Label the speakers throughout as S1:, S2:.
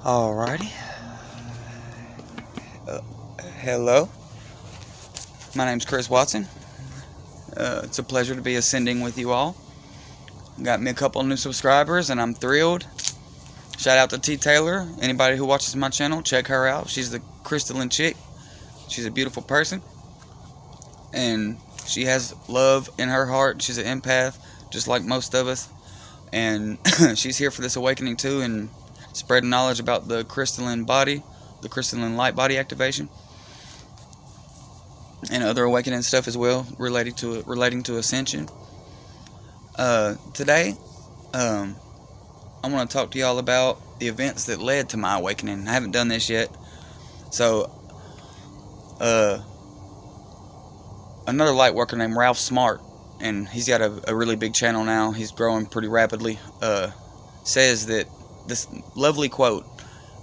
S1: Alrighty. Uh, Hello. My name's Chris Watson. It's a pleasure to be ascending with you all. Got me a couple new subscribers, and I'm thrilled. Shout out to T. Taylor. Anybody who watches my channel, check her out. She's the crystalline chick. She's a beautiful person, and she has love in her heart. She's an empath, just like most of us, and she's here for this awakening too, and spreading knowledge about the crystalline body, the crystalline light body activation, and other awakening stuff as well relating to ascension. Today, I want to talk to y'all about the events that led to my awakening. I haven't done this yet, so another light worker named Ralph Smart, and he's got a really big channel now. He's growing pretty rapidly. Says that this lovely quote,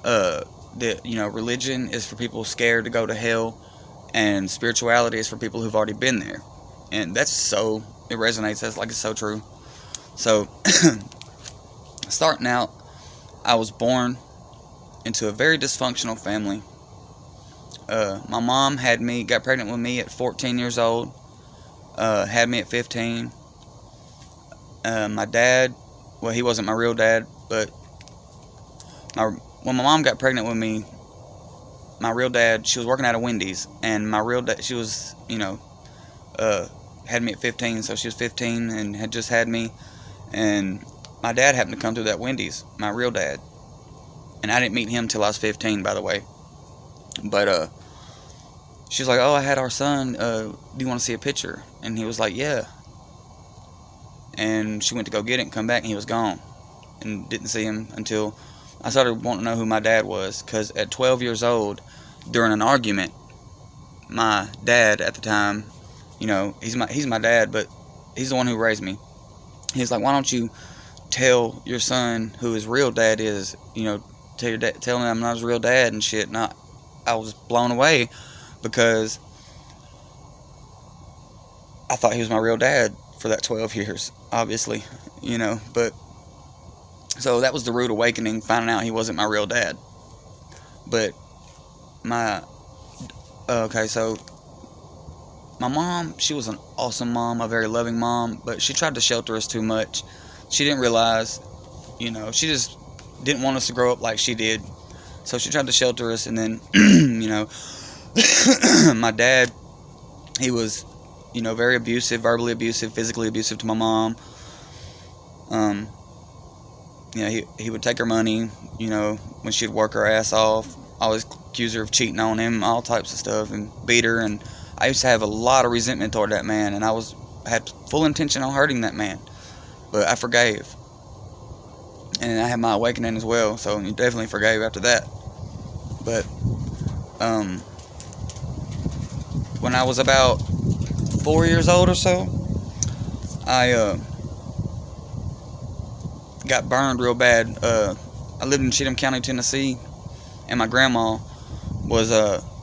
S1: that religion is for people scared to go to hell, and spirituality is for people who've already been there. And it resonates. That's like it's so true. So starting out, I was born into a very dysfunctional family. My mom got pregnant with me at 14 years old, had me at 15. My dad, well, he wasn't my real dad, but when my mom got pregnant with me, my real dad, she was working at a Wendy's, and my real dad, she was, had me at 15, so she was 15 and had just had me, and my dad happened to come through that Wendy's, my real dad, and I didn't meet him till I was 15, by the way, but, she was like, "Oh, I had our son, do you want to see a picture?" And he was like, "Yeah." And she went to go get it and come back, and he was gone, and didn't see him until I started wanting to know who my dad was, because at 12 years old, during an argument, my dad at the time, he's my dad, but he's the one who raised me. He's like, "Why don't you tell your son who his real dad is? Tell him I'm not his real dad and shit." And I was blown away, because I thought he was my real dad for that 12 years, obviously, but so that was the rude awakening, finding out he wasn't my real dad. But so my mom, she was an awesome mom, a very loving mom, but she tried to shelter us too much. She didn't realize, she just didn't want us to grow up like she did. So she tried to shelter us, and then, my dad, he was, very abusive, verbally abusive, physically abusive to my mom. He would take her money, when she'd work her ass off, always accuse her of cheating on him, all types of stuff, and beat her. And I used to have a lot of resentment toward that man, and I had full intention on hurting that man, but I forgave. And I had my awakening as well, so you definitely forgave after that. But when I was about 4 years old or so, I got burned real bad. I lived in Cheatham County, Tennessee, and my grandma was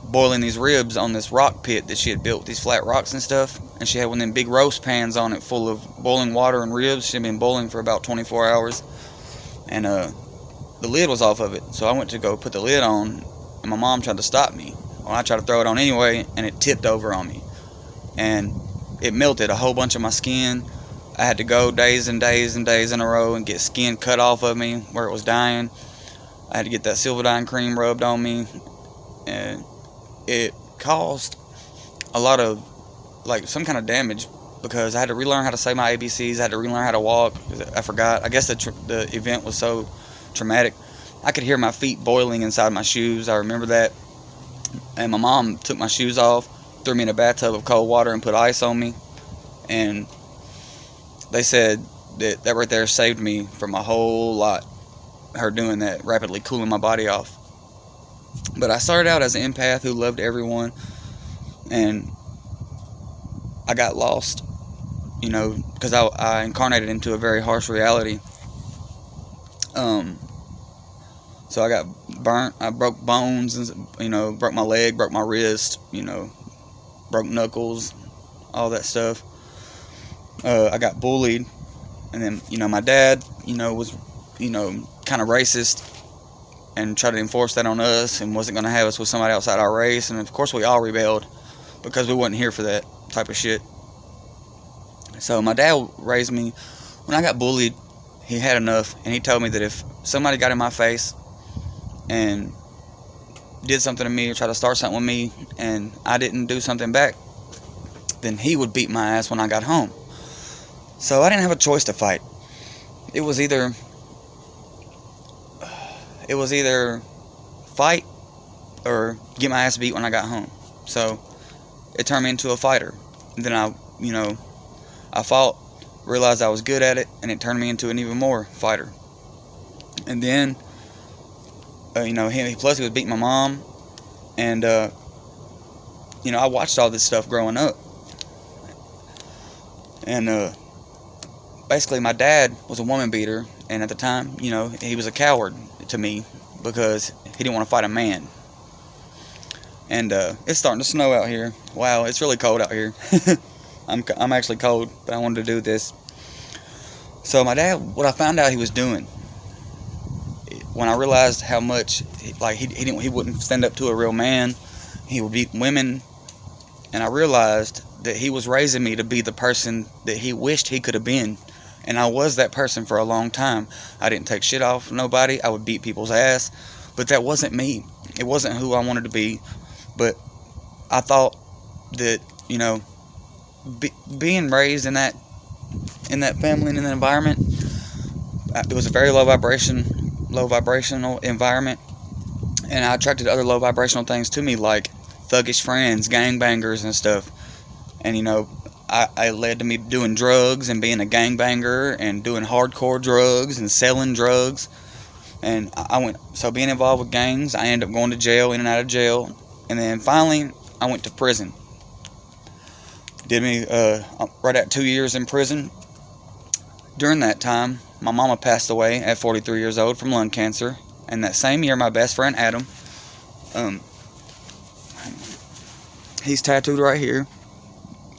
S1: boiling these ribs on this rock pit that she had built, these flat rocks and stuff, and she had one of them big roast pans on it full of boiling water and ribs. She had been boiling for about 24 hours, and the lid was off of it, so I went to go put the lid on, and my mom tried to stop me. Well, I tried to throw it on anyway, and it tipped over on me, and it melted a whole bunch of my skin. I had to go days and days and days in a row and get skin cut off of me where it was dying. I had to get that Silvadine cream rubbed on me, and it caused a lot of, some kind of damage, because I had to relearn how to say my ABCs. I had to relearn how to walk. I forgot. I guess the event was so traumatic. I could hear my feet boiling inside my shoes. I remember that. And my mom took my shoes off, threw me in a bathtub of cold water, and put ice on me. And they said that right there saved me from a whole lot, her doing that, rapidly cooling my body off. But I started out as an empath who loved everyone, and I got lost, because I incarnated into a very harsh reality. So I got burnt, I broke bones, and, broke my leg, broke my wrist, broke knuckles, all that stuff. I got bullied, and then, my dad, was, kind of racist, and tried to enforce that on us and wasn't going to have us with somebody outside our race. And of course we all rebelled because we wasn't here for that type of shit. So my dad raised me. When I got bullied, he had enough, and he told me that if somebody got in my face and did something to me or tried to start something with me and I didn't do something back, then he would beat my ass when I got home. So I didn't have a choice to fight. It was either fight or get my ass beat when I got home. So it turned me into a fighter. And then I fought, realized I was good at it, and it turned me into an even more fighter. And then plus he was beating my mom, and I watched all this stuff growing up. And basically my dad was a woman beater, and at the time, he was a coward to me because he didn't want to fight a man. And it's starting to snow out here. Wow, it's really cold out here. I'm actually cold, but I wanted to do this. So my dad, what I found out he was doing, when I realized how much he wouldn't stand up to a real man, he would beat women, and I realized that he was raising me to be the person that he wished he could have been. And I was that person for a long time. I didn't take shit off nobody. I would beat people's ass, but that wasn't me. It wasn't who I wanted to be. But I thought that being raised in that family and in that environment, it was a very low vibrational environment, and I attracted other low vibrational things to me, like thuggish friends, gangbangers and stuff. And I led to me doing drugs and being a gangbanger and doing hardcore drugs and selling drugs. And so being involved with gangs, I ended up going to jail, in and out of jail. And then finally, I went to prison. Did me right at 2 years in prison. During that time, my mama passed away at 43 years old from lung cancer. And that same year, my best friend Adam, he's tattooed right here.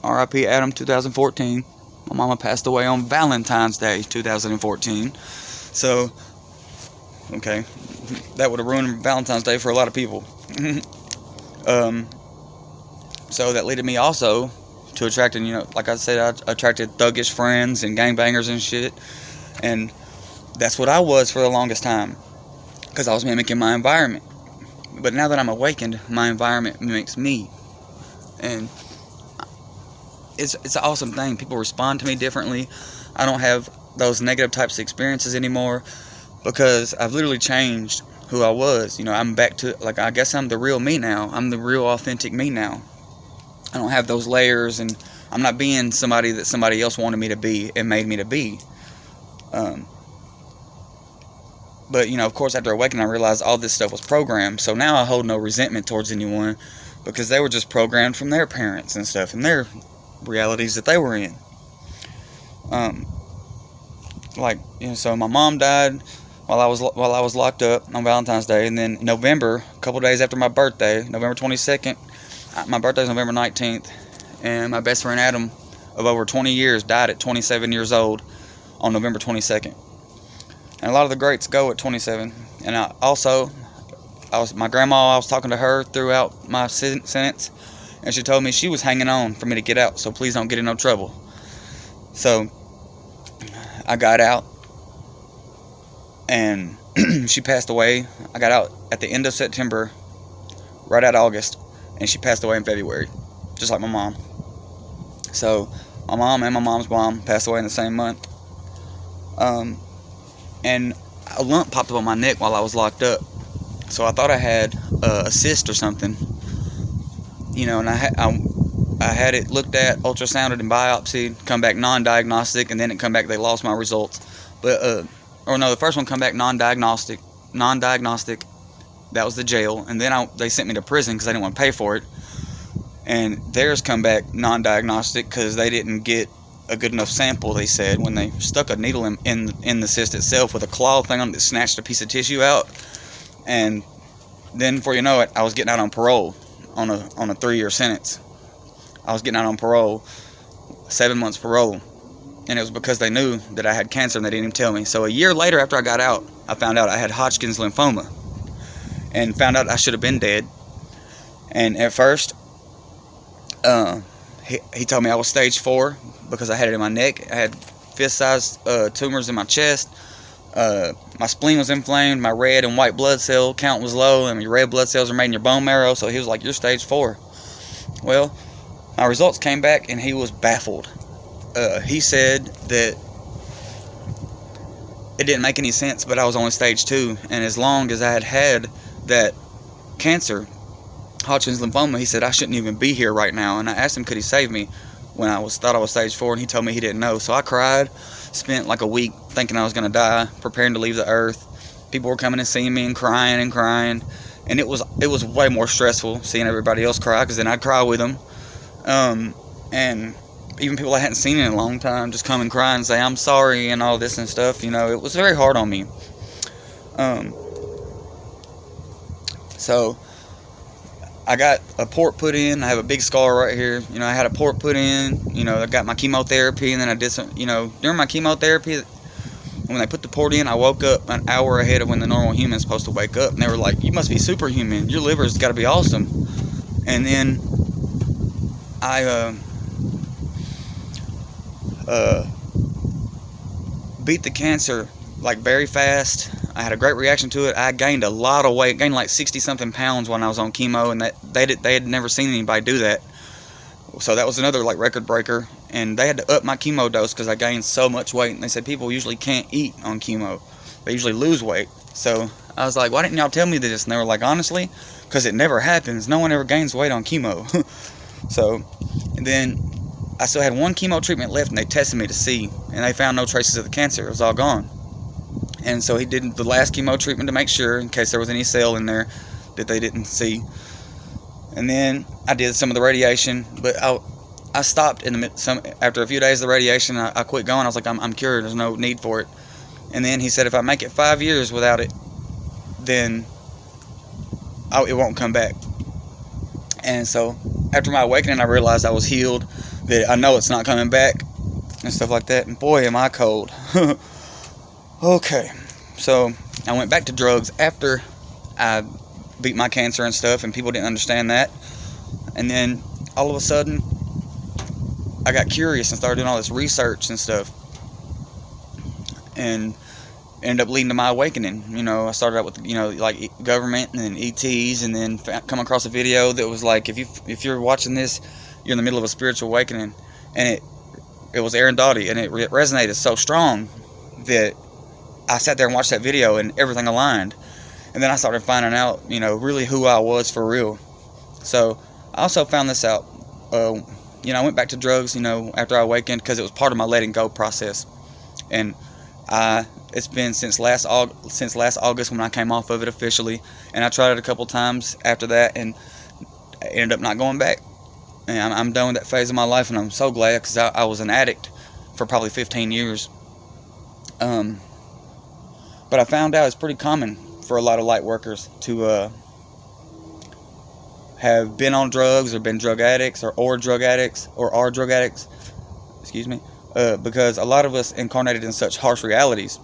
S1: R.I.P. Adam, 2014. My mama passed away on Valentine's Day, 2014. So, okay, that would have ruined Valentine's Day for a lot of people. So that led me also to attracting, like I said, I attracted thuggish friends and gangbangers and shit. And that's what I was for the longest time, because I was mimicking my environment. But now that I'm awakened, my environment mimics me. And it's an awesome thing. People respond to me differently. I don't have those negative types of experiences anymore, because I've literally changed who I was. I'm back to, I guess I'm the real me now. I'm the real authentic me now. I don't have those layers, and I'm not being somebody that somebody else wanted me to be and made me to be. But, of course, after awakening, I realized all this stuff was programmed. So now I hold no resentment towards anyone, because they were just programmed from their parents and stuff and their realities that they were in. So my mom died while I was locked up on Valentine's Day, and then November, a couple days after my birthday, November 22nd, my birthday is November 19th, and my best friend Adam, of over 20 years, died at 27 years old on November 22nd. And a lot of the greats go at 27. And my grandma, I was talking to her throughout my sentence, and she told me she was hanging on for me to get out, so please don't get in no trouble. So I got out, and she passed away. I got out at the end of September, right at August, and she passed away in February, just like my mom. So my mom and my mom's mom passed away in the same month. And a lump popped up on my neck while I was locked up. So I thought I had a cyst or something, and I had it looked at, ultrasounded and biopsied, come back non-diagnostic, and then it come back, they lost my results. But, the first one come back non-diagnostic, that was the jail, and then they sent me to prison because they didn't want to pay for it. And theirs come back non-diagnostic because they didn't get a good enough sample, they said, when they stuck a needle in the cyst itself with a claw thing on it that snatched a piece of tissue out. And then before you know it, I was getting out on parole on a 3-year sentence. I was getting out on parole, 7 months parole. And it was because they knew that I had cancer and they didn't even tell me. So a year later after I got out, I found out I had Hodgkin's lymphoma. and found out I should have been dead. And at first, he told me I was stage 4 because I had it in my neck. I had fist-sized tumors in my chest. My spleen was inflamed. My red and white blood cell count was low, and your red blood cells are made in your bone marrow. So he was like, "You're stage 4." Well, my results came back, and he was baffled. He said that it didn't make any sense, but I was only stage 2, and as long as I had that cancer, Hodgkin's lymphoma, he said I shouldn't even be here right now. And I asked him, could he save me when I thought I was stage 4, and he told me he didn't know. So I cried, spent like a week thinking I was going to die, preparing to leave the earth. People were coming and seeing me and crying, and it was way more stressful seeing everybody else cry, because then I'd cry with them. And even people I hadn't seen in a long time just come and cry and say I'm sorry and all this and stuff. It was very hard on me. So I got a port put in. I have a big scar right here. I had a port put in. I got my chemotherapy, and then I did some, during my chemotherapy, when they put the port in, I woke up an hour ahead of when the normal human's supposed to wake up. And they were like, "You must be superhuman. Your liver's got to be awesome." And then I beat the cancer like very fast. I had a great reaction to it. I gained a lot of weight, gained like 60 something pounds when I was on chemo, and they had never seen anybody do that. So that was another like record breaker, and they had to up my chemo dose because I gained so much weight. And they said people usually can't eat on chemo; they usually lose weight. So I was like, "Why didn't y'all tell me this?" And they were like, "Honestly, because it never happens. No one ever gains weight on chemo." So, and then I still had one chemo treatment left, and they tested me to see, and they found no traces of the cancer. It was all gone. And so he did the last chemo treatment to make sure, in case there was any cell in there that they didn't see. And then I did some of the radiation, but I stopped after a few days of the radiation. I quit going. I was like, I'm cured. There's no need for it. And then he said, if I make it 5 years without it, then it won't come back. And so after my awakening, I realized I was healed, that I know it's not coming back and stuff like that. And boy, am I cold. Okay, so I went back to drugs after I beat my cancer and stuff, and people didn't understand that. And then all of a sudden, I got curious and started doing all this research and stuff, and ended up leading to my awakening. I started out with like government and then ETs, and then come across a video that was like, if you're watching this, you're in the middle of a spiritual awakening. And it was Aaron Doughty, and it resonated so strong that I sat there and watched that video, and everything aligned. And then I started finding out, really who I was for real. So I also found this out. I went back to drugs, after I awakened, because it was part of my letting go process. And it's been since last August when I came off of it officially. And I tried it a couple times after that, and I ended up not going back. And I'm done with that phase of my life, and I'm so glad, because I was an addict for probably 15 years. But I found out it's pretty common for a lot of light workers to have been on drugs, or been drug addicts, or drug addicts, or are drug addicts, because a lot of us incarnated in such harsh realities,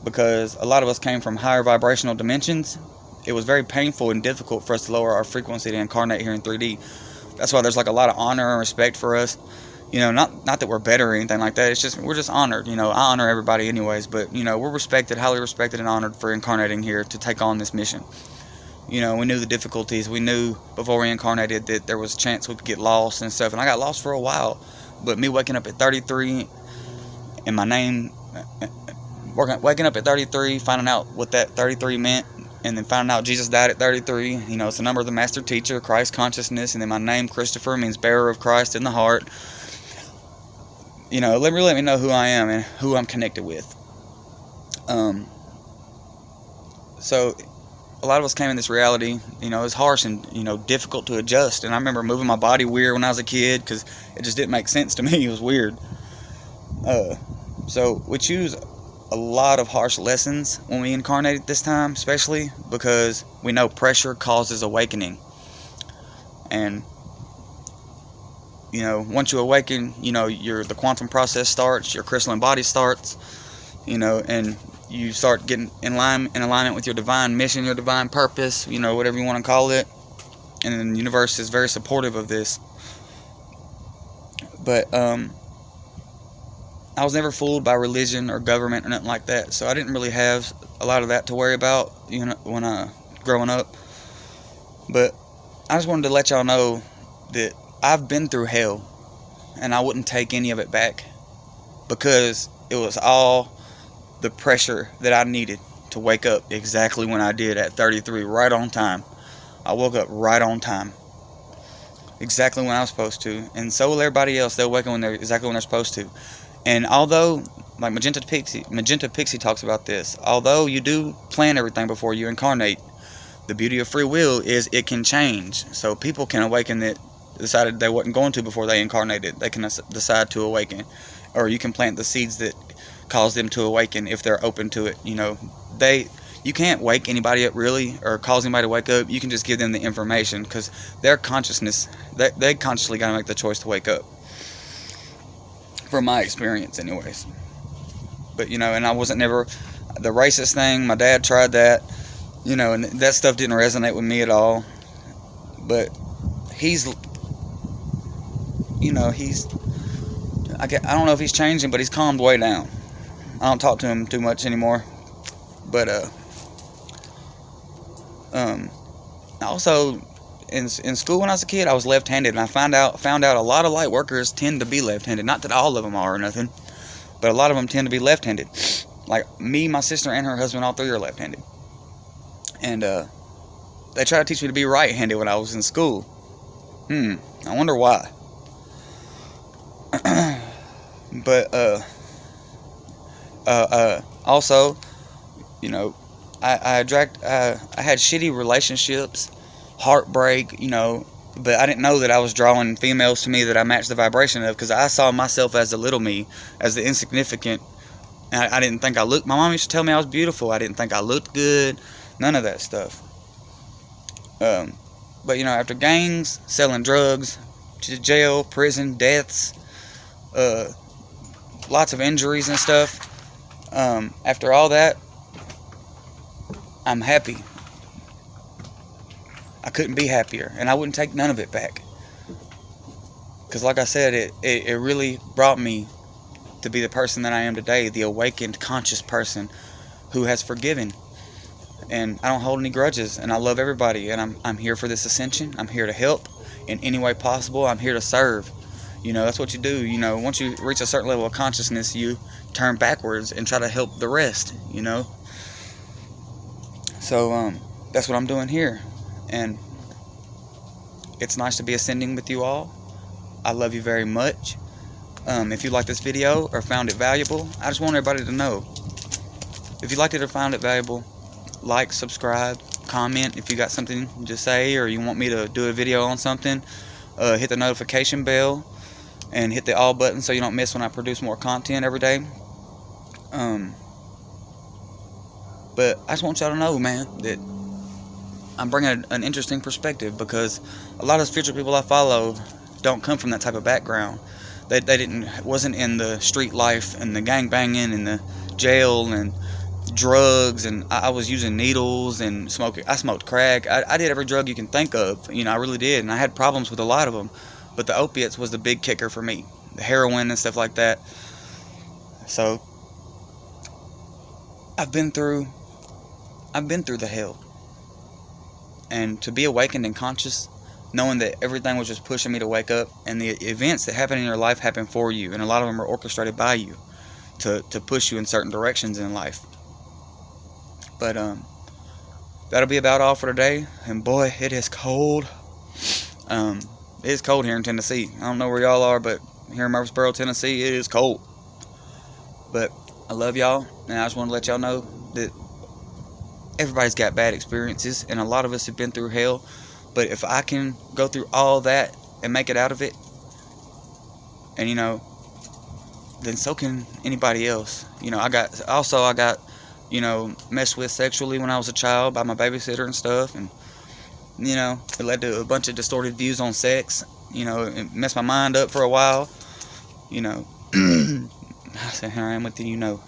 S1: because a lot of us came from higher vibrational dimensions. It was very painful and difficult for us to lower our frequency to incarnate here in 3D. That's why there's like a lot of honor and respect for us. Not that we're better or anything like that. It's just, we're just honored. I honor everybody anyways, but, we're respected, highly respected and honored for incarnating here to take on this mission. We knew the difficulties. We knew before we incarnated that there was a chance we could get lost and stuff. And I got lost for a while. But me waking up at 33 and my name, waking up at 33, finding out what that 33 meant, and then finding out Jesus died at 33. It's the number of the master teacher, Christ consciousness, and then my name, Christopher, means bearer of Christ in the heart. Let me know who I am and who I'm connected with. So a lot of us came in this reality, it's harsh and, difficult to adjust. And I remember moving my body weird when I was a kid, because it just didn't make sense to me. It was weird. So we choose a lot of harsh lessons when we incarnate this time, especially because we know pressure causes awakening. And once you awaken, the quantum process starts, your crystalline body starts, and you start getting in alignment with your divine mission, your divine purpose, whatever you want to call it. And the universe is very supportive of this. But I was never fooled by religion or government or nothing like that, so I didn't really have a lot of that to worry about, when I growing up. But I just wanted to let y'all know that I've been through hell, and I wouldn't take any of it back, because it was all the pressure that I needed to wake up exactly when I did at 33, right on time. I woke up right on time, exactly when I was supposed to, and so will everybody else. They'll wake up exactly when they're supposed to. And although, like Magenta Pixie talks about this, although you do plan everything before you incarnate, the beauty of free will is it can change. So people can awaken that decided they wasn't going to before they incarnated. They can decide to awaken, or you can plant the seeds that cause them to awaken if they're open to it. You can't wake anybody up really, or cause anybody to wake up. You can just give them the information, because their consciousness, they consciously got to make the choice to wake up. From my experience, anyways. But and I wasn't never the racist thing. My dad tried that, and that stuff didn't resonate with me at all. But he's I don't know if he's changing, but he's calmed way down. I don't talk to him too much anymore. But also in school when I was a kid, I was left-handed, and I found out a lot of light workers tend to be left-handed. Not that all of them are or nothing, but a lot of them tend to be left-handed. Like me, my sister, and her husband, all three are left-handed. And they tried to teach me to be right-handed when I was in school. I wonder why. But also, I had shitty relationships, heartbreak, but I didn't know that I was drawing females to me that I matched the vibration of, because I saw myself as the little me, as the insignificant. And I didn't think I looked. My mom used to tell me I was beautiful. I didn't think I looked good. None of that stuff. But after gangs, selling drugs, jail, prison, deaths, lots of injuries and stuff. After all that, I'm happy. I couldn't be happier, and I wouldn't take none of it back. Because like I said, it really brought me to be the person that I am today, the awakened, conscious person who has forgiven. And I don't hold any grudges, and I love everybody, and I'm here for this ascension. I'm here to help in any way possible. I'm here to serve. That's what you do. Once you reach a certain level of consciousness, you turn backwards and try to help the rest, So, that's what I'm doing here. And it's nice to be ascending with you all. I love you very much. If you liked this video or found it valuable, I just want everybody to know. If you liked it or found it valuable, like, subscribe, comment if you got something to say, or you want me to do a video on something. Hit the notification bell and hit the all button so you don't miss when I produce more content every day. But I just want y'all to know, man, that I'm bringing an interesting perspective, because a lot of spiritual people I follow don't come from that type of background. They wasn't in the street life and the gang banging and the jail and drugs, and I was using needles and smoking. I smoked crack. I did every drug you can think of. I really did, and I had problems with a lot of them. But the opiates was the big kicker for me, the heroin and stuff like that. So I've been through the hell. And to be awakened and conscious, knowing that everything was just pushing me to wake up, and the events that happen in your life happen for you, and a lot of them are orchestrated by you to push you in certain directions in life. But that'll be about all for today. And boy, it is cold. It is cold here in Tennessee. I don't know where y'all are, but here in Murfreesboro, Tennessee, it is cold. But I love y'all, and I just want to let y'all know that everybody's got bad experiences, and a lot of us have been through hell. But if I can go through all that and make it out of it, and then so can anybody else. I got messed with sexually when I was a child by my babysitter and stuff, and it led to a bunch of distorted views on sex. It messed my mind up for a while. I said, here I am with you.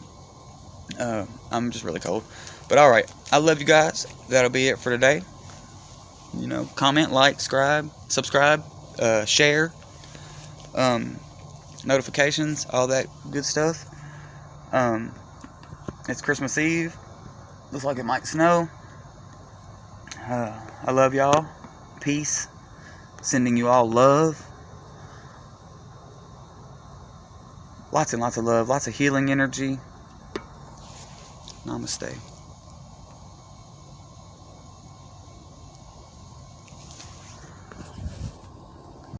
S1: I'm just really cold. But alright, I love you guys. That'll be it for today. You know, comment, like, subscribe, share, notifications, all that good stuff. It's Christmas Eve. Looks like it might snow. I love y'all. Peace. Sending you all love. Lots and lots of love. Lots of healing energy. Namaste.